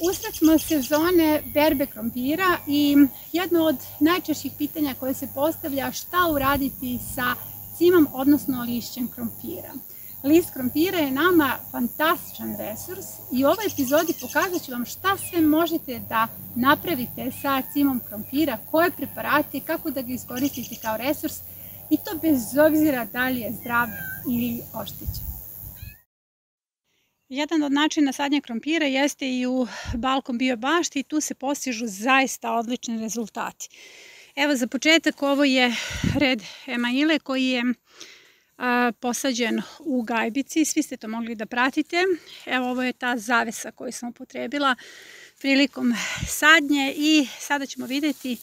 Usred smo sezone berbe krompira i jedno od najčešćih pitanja koje se postavlja šta uraditi sa cimom, odnosno lišćem krompira. List krompira je nama fantastičan resurs i u ovoj epizodi pokazat ću vam šta sve možete da napravite sa cimom krompira, koje preparate, kako da ga iskoristite kao resurs i to bez obzira da li je zdrav ili oštećen. Jedan od načina sadnje krompira jeste i u balkon bio bašti i tu se postižu zaista odlični rezultati. Evo za početak ovo je red emaile koji je posađen u gajbici, svi ste to mogli da pratite. Evo ovo je ta zavesa koju sam upotrebila prilikom sadnje i sada ćemo vidjeti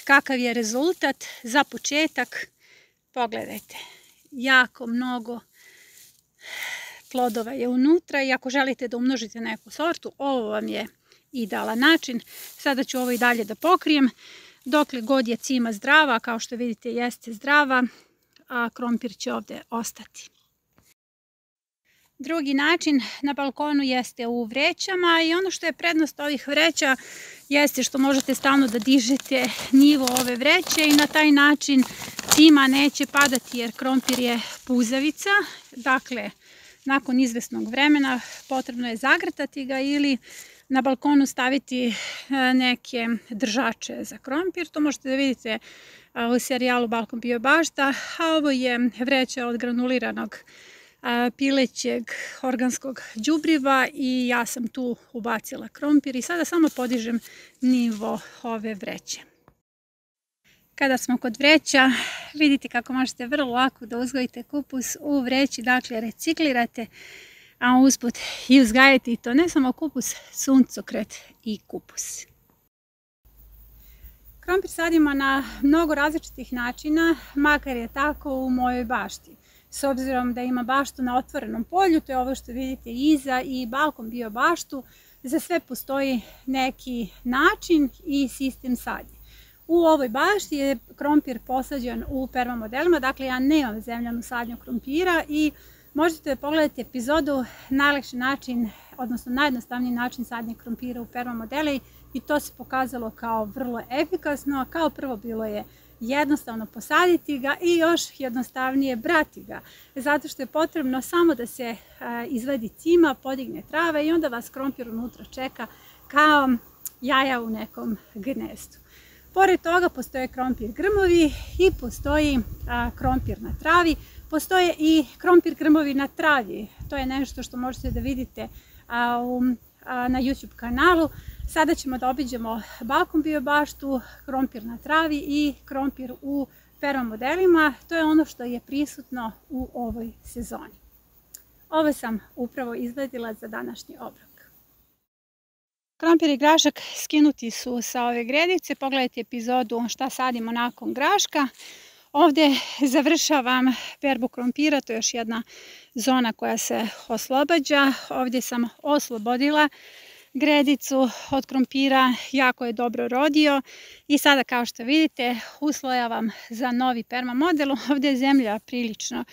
kakav je rezultat. Za početak pogledajte, jako mnogo plodova je unutra i ako želite da umnožite neku sortu, ovo vam je idealan način. Sada ću ovo i dalje da pokrijem. Dokle god je cima zdrava, kao što vidite jeste zdrava, a krompir će ovdje ostati. Drugi način na balkonu jeste u vrećama i ono što je prednost ovih vreća jeste što možete stalno da dižete nivo ove vreće i na taj način cima neće padati jer krompir je puzavica. Dakle, nakon izvesnog vremena potrebno je zagrtati ga ili na balkonu staviti neke držače za krompir. To možete da vidite u serijalu Balkon bio bašta, a ovo je vreća od granuliranog pilećeg organskog đubriva i ja sam tu ubacila krompir i sada samo podižem nivo ove vreće. Kada smo kod vreća, vidite kako možete vrlo lako da uzgojite kupus u vreći, dakle reciklirate, a usput i uzgajate i to ne samo kupus, suncokret i kupus. Krompir sadimo na mnogo različitih načina, makar je tako u mojoj bašti. S obzirom da ima baštu na otvorenom polju, to je ovo što vidite iza i balkon bio baštu, za sve postoji neki način i sistem sadnje. U ovoj bašti je krompir posađen u permamodelima, dakle ja nemam zemljanu sadnju krompira i možete da pogledate epizodu najlakši način, odnosno najjednostavniji način sadnje krompira u permamodeli i to se pokazalo kao vrlo efikasno. Kao prvo bilo je jednostavno posaditi ga i još jednostavnije brati ga, zato što je potrebno samo da se izvadi cima, podigne trava i onda vas krompir unutra čeka kao jaja u nekom gnezdu. Pored toga postoje krompir grmovi i postoji krompir na travi. Postoje i krompir grmovi na travi. To je nešto što možete da vidite na YouTube kanalu. Sada ćemo da obiđemo balkon bio baštu, krompir na travi i krompir u permamodelima. To je ono što je prisutno u ovoj sezoni. Ovo sam upravo izvadila za današnji obrok. Krompir i grašak skinuti su sa ove gredice. Pogledajte epizodu šta sadimo nakon graška. Ovdje završavam berbu krompira, to je još jedna zona koja se oslobađa. Ovdje sam oslobodila gredicu od krompira, jako je dobro rodio i sada kao što vidite uslojavam za novi permamodel. Ovdje je zemlja prilično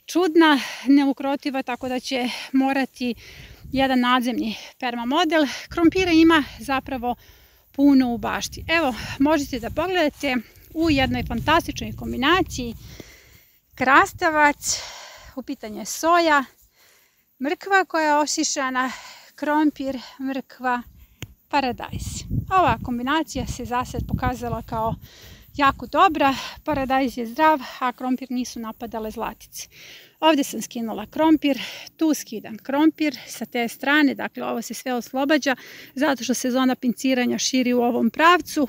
čudna, neukrotiva, tako da će morati jedan nadzemni permamodel. Krompira ima zapravo puno u bašti. Evo, možete da pogledate u jednoj fantastičnoj kombinaciji krastavac, u pitanju je soja, mrkva koja je osišana, krompir, mrkva, paradajz. Ova kombinacija se za sad pokazala kao jako dobra, paradajz je zdrav, a krompir nisu napadale zlatice. Ovdje sam skinula krompir, tu skidam krompir sa te strane, dakle ovo se sve oslobađa zato što se zona pinciranja širi u ovom pravcu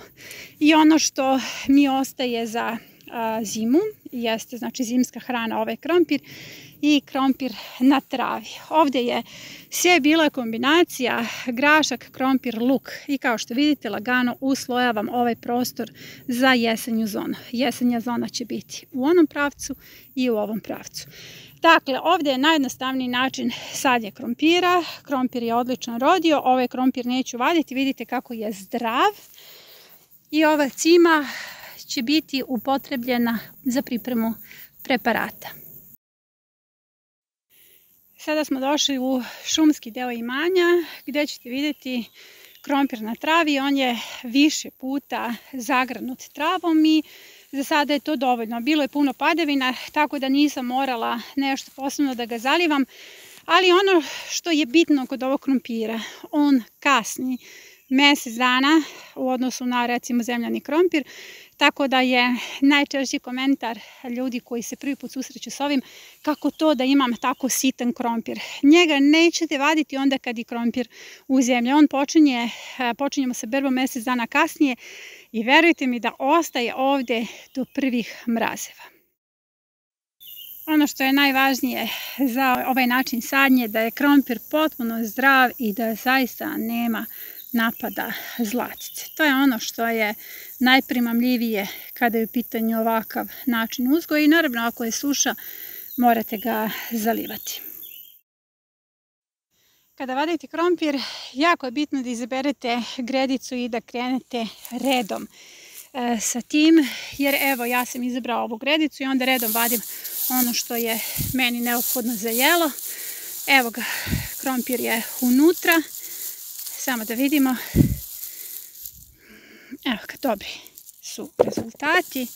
i ono što mi ostaje za zimu jeste znači zimska hrana ovaj krompir i krompir na travi. Ovdje je sve bila kombinacija grašak, krompir, luk i kao što vidite lagano uslojavam ovaj prostor za jesenju zonu. Jesenja zona će biti u onom pravcu i u ovom pravcu. Dakle, ovdje je najjednostavniji način sadnje krompira. Krompir je odlično rodio, ovaj krompir neću vaditi, vidite kako je zdrav i ova cima će biti upotrebljena za pripremu preparata. Sada smo došli u šumski deo imanja gdje ćete vidjeti krompir na travi. On je više puta zagranut travom i za sada je to dovoljno. Bilo je puno padavina, tako da nisam morala nešto posebno da ga zalivam. Ali ono što je bitno kod ovog krompira, on kasni mjesec dana u odnosu na recimo zemljani krompir, tako da je najčešći komentar ljudi koji se prvi put susreću s ovim kako to da imam tako sitan krompir. Njega nećete vaditi onda kad je krompir u zemlji. On počinjemo sa berbom mjesec dana kasnije i verujte mi da ostaje ovdje do prvih mrazeva. Ono što je najvažnije za ovaj način sadnje da je krompir potpuno zdrav i da zaista nema napada zlatice. To je ono što je najprimamljivije kada je u pitanju ovakav način uzgoja i naravno ako je suša morate ga zalivati. Kada vadite krompir jako je bitno da izaberete gredicu i da krenete redom sa tim, jer evo ja sam izabrala ovu gredicu i onda redom vadim ono što je meni neophodno za jelo. Evo ga, krompir je unutra. Samo da vidimo. Evo ga, dobri su rezultati.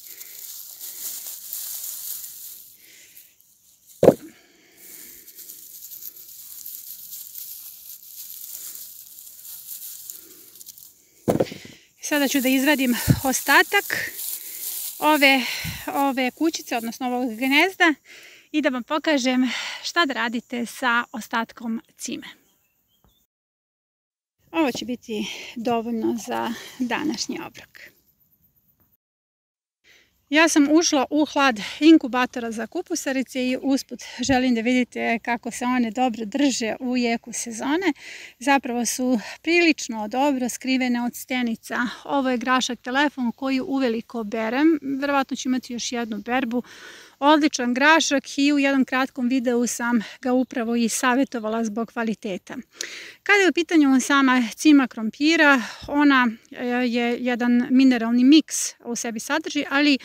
Sada ću da izvadim ostatak ove kućice, odnosno ovog gnezda i da vam pokažem šta da radite sa ostatkom cime. Ovo će biti dovoljno za današnji obrok. Ja sam ušla u hlad inkubatora za kupusarice i usput želim da vidite kako se one dobro drže u jeku sezone. Zapravo su prilično dobro skrivene od stenica. Ovo je grašak telefon koji uveliko berem. Verovatno ću imati još jednu berbu. Odličan grašak i u jednom kratkom videu sam ga upravo i savjetovala zbog kvaliteta. Kada je u pitanju sama cima krompira, ona je jedan mineralni miks u sebi sadrži, ali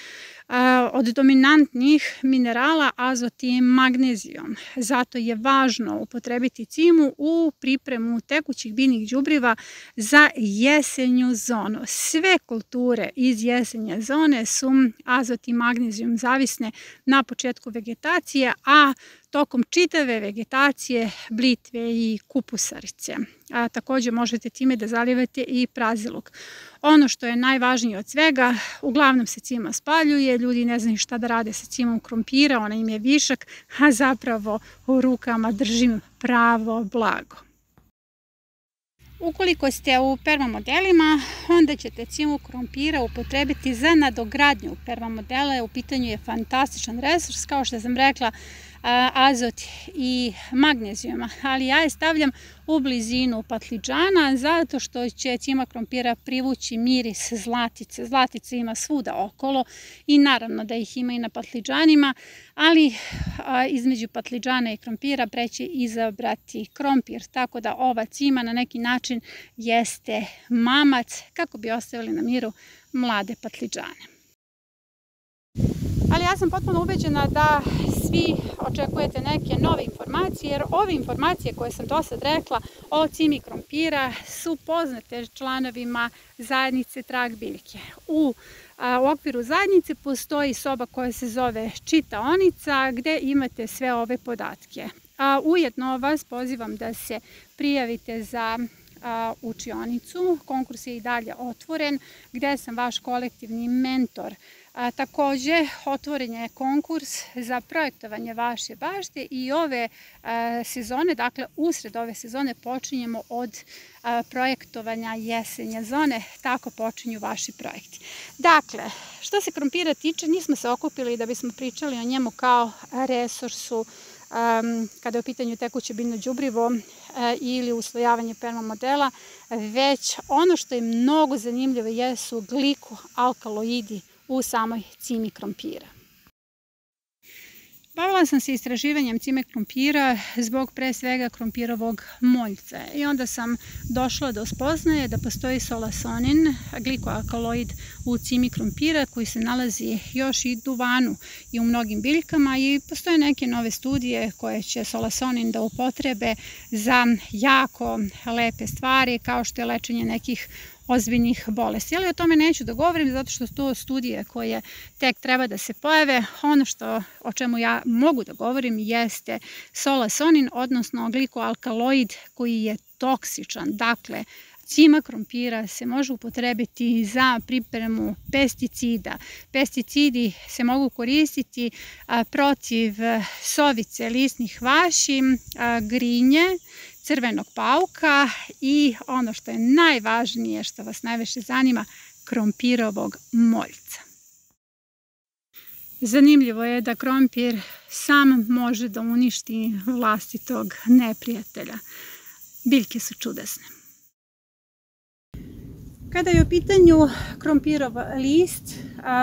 od dominantnih minerala azot i magnezijum. Zato je važno upotrebiti cimu u pripremu tekućih biljnih đubriva za jesenju zonu. Sve kulture iz jesenje zone su azot i magnezijum zavisne na početku vegetacije, a tokom čitave vegetacije blitve i kupusarice. Također možete time da zalivate i praziluk. Ono što je najvažnije od svega, uglavnom se cima spaljuje, ljudi ne znaju šta da rade sa cimom krompira, ona im je višak, a zapravo u rukama držim pravo blago. Ukoliko ste u permamodelima, onda ćete cimu krompira upotrebiti za nadogradnju permamodela. U pitanju je fantastičan resurs, kao što sam rekla, azot i magnezijum, ali ja je stavljam u blizinu patliđana zato što će cima krompira privući miris zlatice. Zlatica ima svuda okolo i naravno da ih ima i na patliđanima, ali između patliđana i krompira preće izabrati krompir, tako da ova cima na neki način jeste mamac kako bi ostavili na miru mlade patliđane. Ali ja sam potpuno ubeđena da svi očekujete neke nove informacije, jer ove informacije koje sam do sad rekla o cimi krompira su poznate članovima zajednice Trag biljke. U okviru zajednice postoji soba koja se zove Čitaonica gdje imate sve ove podatke. Ujedno vas pozivam da se prijavite za učionicu. Konkurs je i dalje otvoren, gdje sam vaš kolektivni mentor. Također otvoren je konkurs za projektovanje vaše bašte i ove sezone, dakle usred ove sezone počinjemo od projektovanja jesenje zone, tako počinju vaši projekti. Dakle, što se krompira tiče, nismo se okupili da bismo pričali o njemu kao resursu kada je u pitanju tekuće biljno đubrivo ili uslojavanje permamodela, već ono što je mnogo zanimljivo jesu glikoalkaloidi u samoj cimi krompira. Bavila sam se istraživanjem cime krompira zbog pre svega krompirovog moljca i onda sam došla do spoznaje da postoji solasonin, glikoalkaloid u cimi krompira koji se nalazi još i u duvanu i u mnogim biljkama i postoje neke nove studije koje će solasonin da upotrebe za jako lepe stvari kao što je lečenje nekih ozbiljnih bolesti. Ali o tome neću da govorim zato što su to studije koje tek treba da se pojave. Ono o čemu ja mogu da govorim jeste solasonin, odnosno glikoalkaloid koji je toksičan. Dakle, cima krompira se može upotrebiti za pripremu pesticida. Pesticidi se mogu koristiti protiv sovice, lisnih vaši, grinje, crvenog pauka i ono što je najvažnije, što vas najviše zanima, krompirovog moljca. Zanimljivo je da krompir sam može da uništi vlastitog neprijatelja. Biljke su čudesne. Kada je u pitanju krompirov list,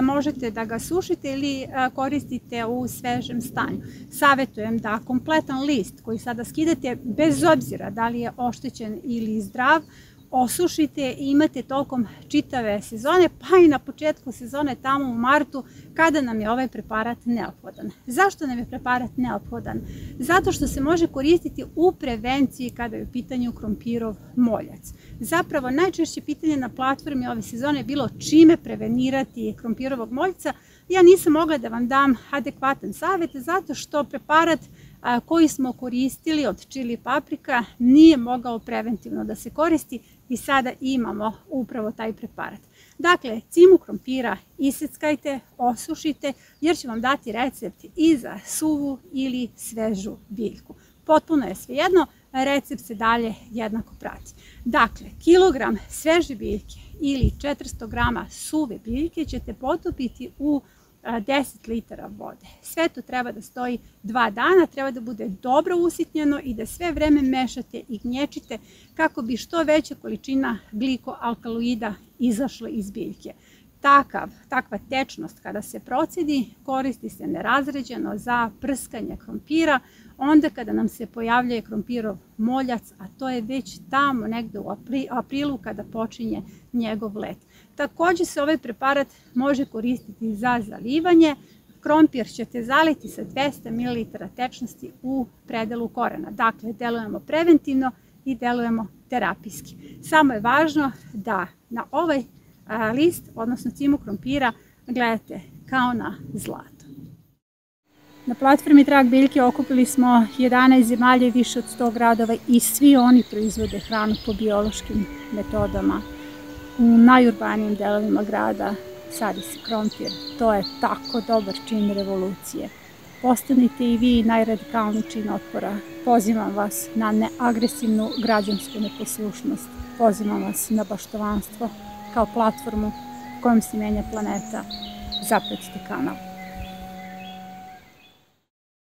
možete da ga sušite ili koristite u svežem stanju. Savjetujem da kompletan list koji sada skidate, bez obzira da li je oštećen ili zdrav, osušite i imate tokom čitave sezone, pa i na početku sezone tamo u martu kada nam je ovaj preparat neophodan. Zašto nam je preparat neophodan? Zato što se može koristiti u prevenciji kada je u pitanju krompirov moljac. Zapravo najčešće pitanje na platformi ove sezone je bilo čime prevenirati krompirovog moljca. Ja nisam mogla da vam dam adekvatan savjet zato što preparat koji smo koristili od čili paprika nije mogao preventivno da se koristi i sada imamo upravo taj preparat. Dakle, cimu krompira iseckajte, osušite jer će vam dati recept i za suvu ili svežu biljku. Potpuno je svejedno, recept se dalje jednako prati. Dakle, kilogram sveže biljke ili 400 grama suve biljke ćete potopiti u 10 litara vode. Sve to treba da stoji 2 dana, treba da bude dobro usitnjeno i da sve vreme mešate i gnječite kako bi što veća količina glikoalkaloida izašla iz biljke. Takva tečnost kada se procedi koristi se nerazređeno za prskanje krompira, onda kada nam se pojavljuje krompirov moljac, a to je već tamo negde u aprilu kada počinje njegov let. Takođe se ovaj preparat može koristiti za zalivanje. Krompir ćete zaliti sa 200 ml tečnosti u predelu korena. Dakle, delujemo preventivno i delujemo terapijski. Samo je važno da na ovaj list, odnosno cimu krompira, gledate kao na zlato. Na platformi Trag biljke okupili smo 11 zemalja i više od 100 gradova i svi oni proizvode hranu po biološkim metodama. U najurbanijim delovima grada sadi se krompir. To je tako dobar čin revolucije. Postanite i vi najradikalniji čin otpora. Pozivam vas na neagresivnu građansku neposlušnost. Pozivam vas na baštovanstvo kao platformu kojom se menja planeta. Zapratite kanal.